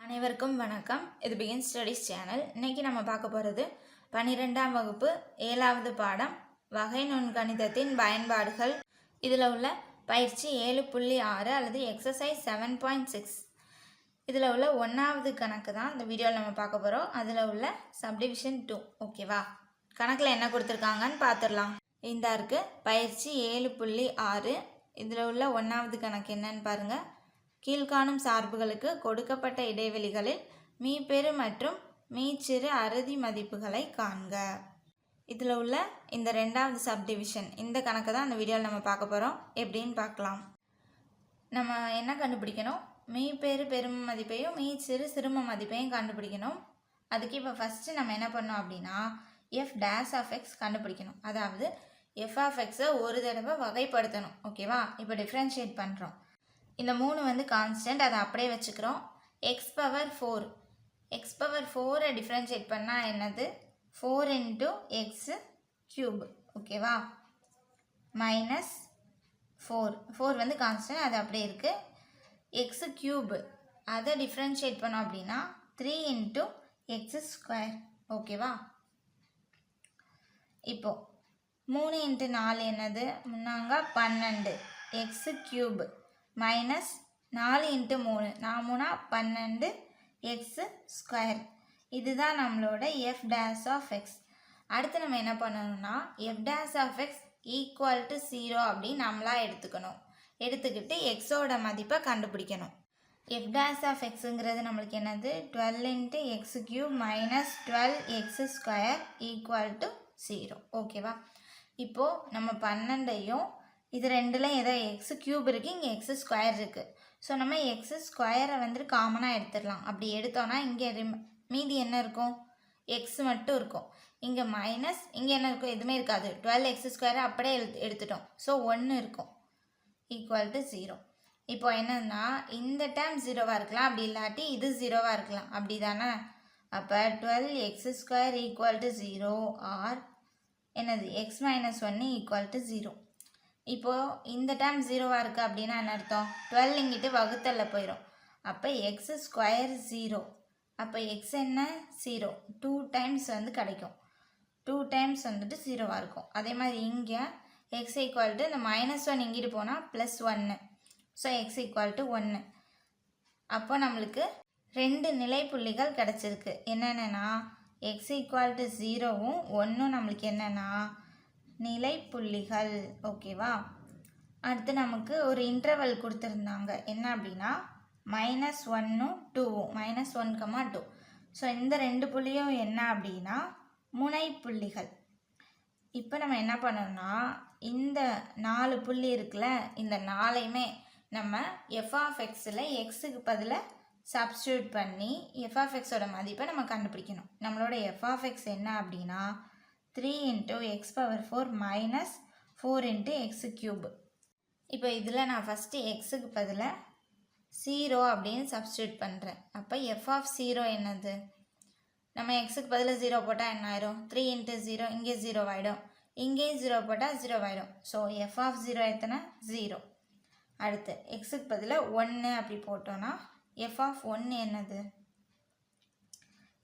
அனைவருக்கும் வணக்கம். இது பிகின் ஸ்டடீஸ் சேனல். இன்னைக்கு நம்ம பார்க்க போகிறது 12ஆம் வகுப்பு 7வது பாடம் வகை நுண்கணிதத்தின் பயன்பாடுகள். இதில் உள்ள பயிற்சி 7.6 அல்லது எக்ஸசைஸ் 7.6. இதில் உள்ள 1வது கணக்கு தான் இந்த வீடியோவில் நம்ம பார்க்க போகிறோம். அதில் உள்ள சப்டிவிஷன் 2. ஓகேவா? கணக்கில் என்ன கொடுத்துருக்காங்கன்னு பார்த்துடலாம். இந்த இருக்குது பயிற்சி 7.6. இதில் உள்ள 1வது கணக்கு என்னன்னு பாருங்கள். கீழ்காணும் சார்புகளுக்கு கொடுக்கப்பட்ட இடைவெளிகளில் மீப்பெரு மற்றும் மீச்சிறு அறுதி மதிப்புகளை காண்க. இதில் உள்ள இந்த 2வது சப்டிவிஷன் இந்த கணக்கு தான் இந்த வீடியோவில் நம்ம பார்க்க போகிறோம். எப்படின்னு பார்க்கலாம். நம்ம என்ன கண்டுபிடிக்கணும்? மீப்பெரு பெரும மதிப்பையும் மீச்சிறு சிறும மதிப்பையும் கண்டுபிடிக்கணும். அதுக்கு இப்போ ஃபஸ்ட்டு நம்ம என்ன பண்ணோம் அப்படின்னா எஃப் டேஷ் ஆஃப் எக்ஸ் கண்டுபிடிக்கணும். அதாவது எஃப் ஆஃப் எக்ஸை ஒரு தடவை வகைப்படுத்தணும். ஓகேவா? இப்போ டிஃப்ரென்ஷியேட் பண்ணுறோம். இந்த 3 வந்து கான்ஸ்டன்ட், அதை அப்படியே வச்சுக்கிறோம். எக்ஸ் பவர் 4 டிஃப்ரென்ஷியேட் பண்ணால் என்னது? 4 இன்ட்டு எக்ஸு க்யூப். ஓகேவா? மைனஸ் 4 வந்து கான்ஸ்டன்ட், அது அப்படியே இருக்குது. எக்ஸு க்யூப் அதை டிஃப்ரென்ஷியேட் பண்ணோம் அப்படின்னா 3 இன்ட்டு எக்ஸு ஸ்கொயர். ஓகேவா? இப்போது 3 இன்ட்டு 4 என்னது? முன்னாங்க 12 x cube minus 4 into 3 3 12 X square. இதுதான் நம்மளோட எஃப் டேஷ் ஆஃப் எக்ஸ். அடுத்து நம்ம என்ன பண்ணணும்னா f dash of x equal to 0 அப்படின்னு நம்மளாக எடுத்துக்கணும். எடுத்துக்கிட்டு எக்ஸோட மதிப்பை கண்டுபிடிக்கணும். எஃப் டேஷ் ஆஃப் எக்ஸுங்கிறது நம்மளுக்கு என்னது? 12 into x cube minus 12 X square equal to 0. ஓகேவா? இப்போது நம்ம 12ஐயும் இது ரெண்டுலையும் ஏதோ எக்ஸு க்யூப் இருக்குது, இங்கே எக்ஸு ஸ்கொயர் இருக்குது. ஸோ நம்ம எக்ஸு ஸ்கொயரை வந்துட்டு காமனாக எடுத்துடலாம். அப்படி எடுத்தோன்னா இங்கே மீதி என்ன இருக்கும்? எக்ஸ் மட்டும் இருக்கும். இங்கே மைனஸ், இங்கே என்ன இருக்கும்? எதுவுமே இருக்காது. 12 எக்ஸு ஸ்கொயரை அப்படியே எடுத்துட்டோம். ஸோ 1 இருக்கும் ஈக்குவல் டு 0. இப்போ என்னன்னா இந்த டேர்ம் 0வாக இருக்கலாம், அப்படி இல்லாட்டி இது 0வாக இருக்கலாம். அப்படி தானே? அப்போ 12 X square equal to 0 or என்னது? X minus 1 equal to 0. இப்போது இந்த டேர்ம் 0வாக இருக்குது அப்படின்னா என்ன அர்த்தம்? 12 இங்கிட்டு வகுத்தலில் போயிடும். அப்போ எக்ஸு ஸ்கொயர் 0. அப்போ எக்ஸ் என்ன? 0. 2 டைம்ஸ் வந்து கிடைக்கும். 2 டைம்ஸ் வந்துட்டு 0வாக இருக்கும். அதே மாதிரி இங்கே எக்ஸ் ஈக்குவல் டு இந்த -1 இங்கிட்டு போனால் +1. So X equal to 1. அப்போ நம்மளுக்கு 2 நிலைப்புள்ளிகள் கிடச்சிருக்கு. என்னென்னா எக்ஸ் ஈக்குவல் டு 0வும் 1ம் நம்மளுக்கு என்னென்னா நிலைப்புள்ளிகள். ஓகேவா? அடுத்து நமக்கு ஒரு இன்டர்வல் கொடுத்துருந்தாங்க. என்ன அப்படின்னா -1ம் 2வும் -1, 2. ஸோ இந்த 2 புள்ளியும் என்ன அப்படின்னா முனைப்புள்ளிகள். இப்போ நம்ம என்ன பண்ணோம்னா இந்த 4 புள்ளி இருக்குல்ல, இந்த 4ஐயுமே நம்ம எஃப் ஆஃப் எக்ஸில் எக்ஸுக்கு பதிலாக சப்ஸ்டியூட் பண்ணி எஃப் ஆஃப் எக்ஸோட மதிப்பை நம்ம கண்டுபிடிக்கணும். நம்மளோட எஃப் ஆஃப் எக்ஸ் என்ன அப்படின்னா 3 into X power 4 minus 4 into x cube. இப்போ இதில் நான் ஃபஸ்ட்டு எக்ஸுக்கு பதிலாக 0 அப்படின்னு சப்ஸ்டியூட் பண்ணுறேன். அப்போ எஃப் ஆஃப் 0 என்னது? நம்ம எக்ஸுக்கு பதிலாக 0 போட்டால் என்ன ஆயிரும்? 3 இன்ட்டு 0, இங்கே 0 ஆகிடும். இங்கேயும் 0 போட்டால் 0 ஆகிடும். ஸோ எஃப் ஆஃப் 0 எத்தனை? 0. அடுத்து எக்ஸுக்கு பதிலாக 1 அப்படி போட்டோன்னா எஃப் ஆஃப் 1 என்னது?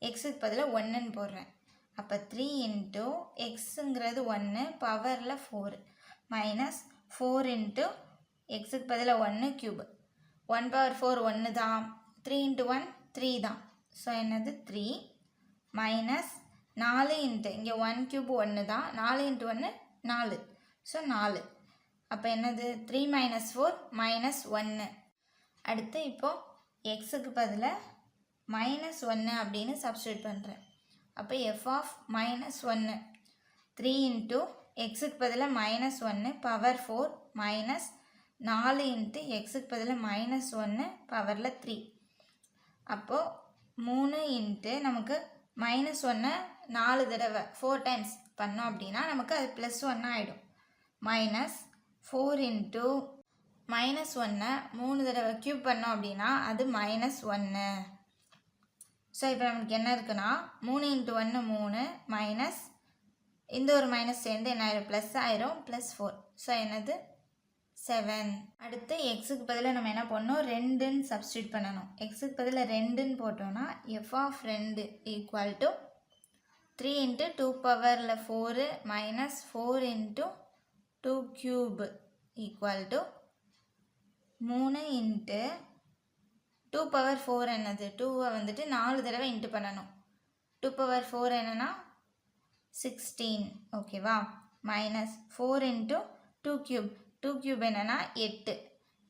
எக்ஸுக்கு பதிலாக 1ன்னு போடுறேன். அப்போ 3 இன்ட்டு எக்ஸுங்கிறது 1 பவரில் 4 மைனஸ் 4 இன்ட்டு எக்ஸுக்கு பதிலாக 1 க்யூப். 1 பவர் 4 1 தான். 3 இன்ட்டு 1 3 தான். ஸோ என்னது? 3 மைனஸ் 4 இன்ட்டு இங்கே 1 க்யூப் 1 தான். 4 இன்ட்டு 1 4. ஸோ 4. அப்போ என்னது? 3 மைனஸ் 4 மைனஸ் 1. அடுத்து இப்போது எக்ஸுக்கு பதிலாக -1 அப்படின்னு சப்ஸ்டியூட் பண்ணுறேன். அப்போ எஃப் ஆஃப் -1 3 இன்ட்டு எக்ஸுக்கு பதிலாக -1 பவர் 4 மைனஸ் 4 இன்ட்டு எக்ஸுக்கு பதிலாக -1 பவரில் 3. அப்போது 3 இன்ட்டு நமக்கு -1 4 தடவை 4 டைம்ஸ் பண்ணோம் அப்படின்னா நமக்கு அது +1 ஆகிடும். மைனஸ் 4 இன்ட்டு -1 3 தடவை க்யூப் பண்ணோம் அப்படின்னா அது -1. ஸோ இப்போ நமக்கு என்ன இருக்குன்னா 3 இன்ட்டு 1 3 மைனஸ் இந்த ஒரு மைனஸ் சேர்ந்து என்ன ஆயிரும்? ப்ளஸ் ஆயிரும். +4. ஸோ என்னது? 7. அடுத்து எக்ஸுக்கு பதிலாக நம்ம என்ன பண்ணணும், 2ன்னு சப்ஸ்டியூட் பண்ணணும். எக்ஸுக்கு பதிலாக 2ன்னு போட்டோம்னா f of 2 equal to 3 into 2 பவரில் 4 minus 4 into 2 cube equal to 3 into 2 power 4 என்னது, 2வை வந்துட்டு 4 தடவை இன்ட்டு பண்ணணும். 2 பவர் 4 என்னன்னா 16, ஓகேவா, மைனஸ் 4 இன்ட்டு 2 கியூப், 2 கியூப் என்னன்னா 8,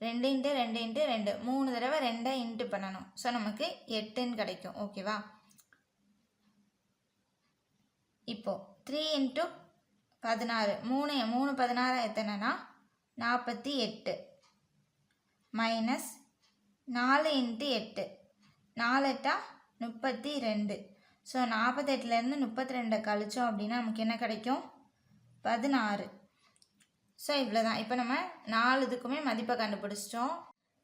2 இன்ட்டு 2 இன்ட்டு 2, 3 தடவை 2 இன்ட்டு பண்ணணும். ஸோ நமக்கு 8ன்னு கிடைக்கும், ஓகேவா. இப்போது 3 இன்ட்டு 16, 3 16 எத்தனைனா 48, மைனஸ் 4 இன்ட்டு 8, 4 8 32. ஸோ 48லேருந்து 32 கழிச்சோம் அப்படின்னா நமக்கு என்ன கிடைக்கும், 16. ஸோ இவ்வளோ தான். இப்போ நம்ம 4 இதுக்குமே மதிப்பை கண்டுபிடிச்சிட்டோம்.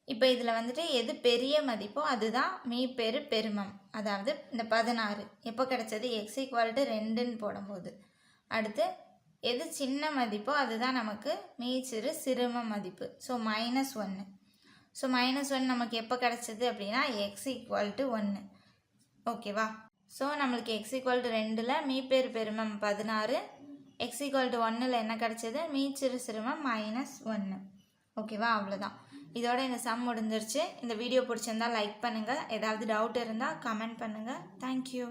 இப்போ இதில் வந்துட்டு எது பெரிய மதிப்போ அதுதான் மீப்பெரு பெருமம். அதாவது இந்த 16 எப்போ கிடைச்சது, எக்ஸ் ஈக்குவல் டு 2ன்னு போடும்போது. அடுத்து எது சின்ன மதிப்போ அதுதான் நமக்கு மீச்சிறு சிறும மதிப்பு. ஸோ -1. ஸோ -1 நமக்கு எப்போ கிடைச்சது அப்படின்னா எக்ஸ் ஈக்குவல் டு 1, ஓகேவா. ஸோ நம்மளுக்கு எக்ஸ் ஈக்குவல் டு 2ல் மீப்பெரு பெருமம் 16, எக்ஸ் ஈக்குவல் டு 1ல் என்ன கிடச்சிது, மீச்சிறு சிறுமம் -1, ஓகேவா. அவ்வளோதான். இதோட இந்த சம் முடிஞ்சிருச்சு. இந்த வீடியோ பிடிச்சிருந்தால் லைக் பண்ணுங்கள். ஏதாவது டவுட் இருந்தால் கமெண்ட் பண்ணுங்கள். தேங்க்யூ.